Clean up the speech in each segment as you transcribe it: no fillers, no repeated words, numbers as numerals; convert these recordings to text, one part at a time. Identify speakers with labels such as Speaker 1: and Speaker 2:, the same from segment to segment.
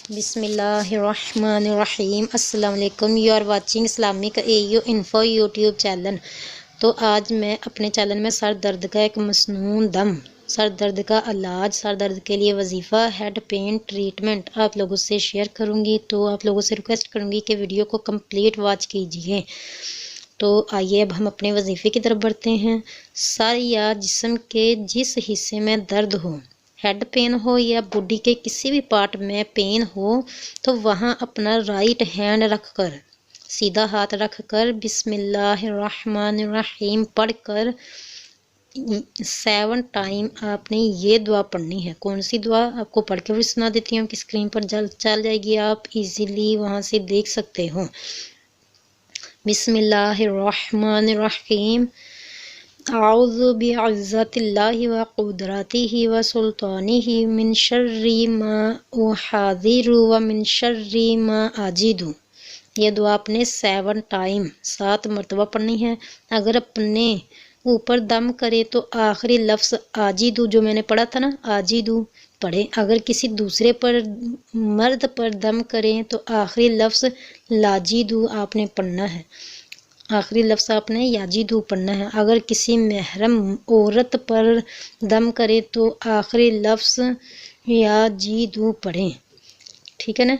Speaker 1: बिस्मिल्लाहिर्रहमानिर्रहीम। अस्सलाम वालेकुम। You are watching Islamic AU info YouTube channel. तो आज मैं अपने चैनल में सर दर्द का एक मसनून दम, सर दर्द का इलाज, सर दर्द के लिए वजीफ़ा, हेड पेन ट्रीटमेंट आप लोगों से शेयर करूंगी। तो आप लोगों से रिक्वेस्ट करूंगी कि वीडियो को कंप्लीट वॉच कीजिए। तो आइए अब हम अपने वजीफ़े की तरफ बढ़ते हैं। सर या जिस्म के जिस हिस्से में दर्द हो, हेड पेन हो या बॉडी के किसी भी पार्ट में पेन हो, तो वहाँ अपना राइट हैंड रखकर, सीधा हाथ रखकर बिस्मिल्लाहिर्रहमानिर्रहीम पढ़कर 7 टाइम आपने ये दुआ पढ़नी है। कौन सी दुआ आपको पढ़ के भी सुना देती हूँ कि स्क्रीन पर चल जाएगी, आप इजीली वहाँ से देख सकते हो। बिस्मिल्लाहिर्रहमानिर्रहीम। आऊज़ु बिइज़्ज़तिल्लाहि व क़ुदरतिही व सुल्तानिही मिन शर्रि मा उहाज़िरु व मिन शर्रि मा आजिदु। ये दुआ आपने 7 टाइम 7 मरतबा पढ़नी है। अगर अपने ऊपर दम करे तो आखिरी लफ्ज़ आजिदु जो मैंने पढ़ा था ना, आजिदु पढ़े। अगर किसी दूसरे पर, मर्द पर दम करें तो आखिरी लफ्ज़ लाजिदु आपने पढ़ना है। आखिरी लफ्ज़ आपने याजिदु पढ़ना है। अगर किसी महरम औरत पर दम करे तो आखिरी लफ्ज़ याजिदु पढ़ें, ठीक है ना।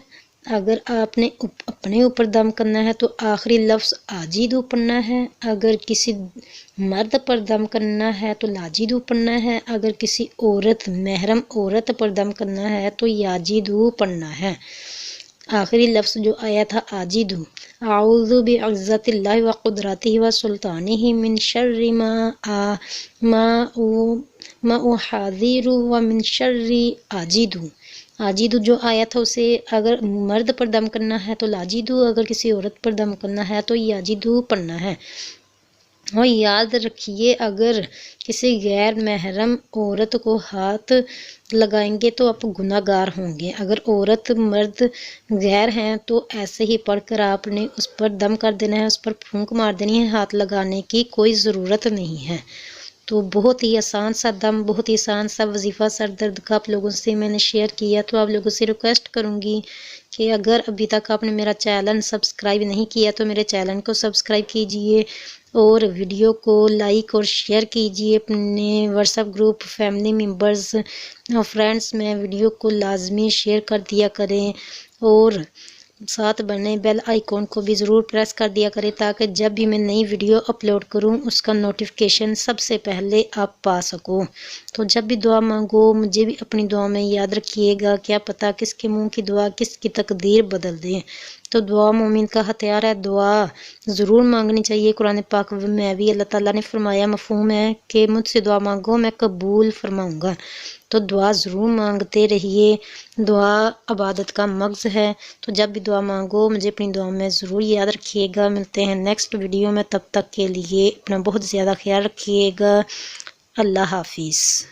Speaker 1: अगर आपने अपने ऊपर दम करना है तो आखिरी लफ्ज़ आजिदु पढ़ना है। अगर किसी मर्द पर दम करना है तो लाजिदु पढ़ना है। अगर किसी औरत, महरम औरत पर दम करना है तो याजिदु पढ़ना है। आखिरी लफ्ज़ जो आया था आजिदु। आऊज़ु बिइज़्ज़तिल्लाहि व क़ुदरतिही व सुल्तानिही मिन शर्रि मा उहाज़िरु व मिन शर्रि आजिदु। आजिदु जो आया था उसे अगर मर्द पर दम करना है तो लाजिदु, अगर किसी औरत पर दम करना है तो याजिदु पढ़ना है। और याद रखिए, अगर किसी गैर महरम औरत को हाथ लगाएंगे तो आप गुनाहगार होंगे। अगर औरत मर्द गैर हैं तो ऐसे ही पढ़कर आपने उस पर दम कर देना है, उस पर फूंक मार देनी है, हाथ लगाने की कोई ज़रूरत नहीं है। तो बहुत ही आसान सा दम, बहुत ही आसान सा वजीफ़ा सर दर्द का आप लोगों से मैंने शेयर किया। तो आप लोगों से रिक्वेस्ट करूँगी कि अगर अभी तक आपने मेरा चैनल सब्सक्राइब नहीं किया तो मेरे चैनल को सब्सक्राइब कीजिए और वीडियो को लाइक और शेयर कीजिए अपने व्हाट्सएप ग्रुप, फैमिली मेम्बर्स और फ्रेंड्स में वीडियो को लाजमी शेयर कर दिया करें। और साथ बने बेल आइकॉन को भी ज़रूर प्रेस कर दिया करें ताकि जब भी मैं नई वीडियो अपलोड करूं उसका नोटिफिकेशन सबसे पहले आप पा सको। तो जब भी दुआ मांगो मुझे भी अपनी दुआ में याद रखिएगा, क्या पता किसके मुंह की दुआ किसकी तकदीर बदल दे। तो दुआ मोमिन का हथियार है, दुआ ज़रूर मांगनी चाहिए। कुरान पाक में भी अल्लाह ताला ने फरमाया, मफ़हूम है कि मुझसे दुआ मांगो मैं कबूल फरमाऊँगा। तो दुआ ज़रूर मांगते रहिए, दुआ इबादत का मग़ज़ है। तो जब भी दुआ मांगो मुझे अपनी दुआ में ज़रूर याद रखिएगा। मिलते हैं नेक्स्ट वीडियो में, तब तक के लिए अपना बहुत ज़्यादा ख्याल रखिएगा। अल्लाह हाफिज़।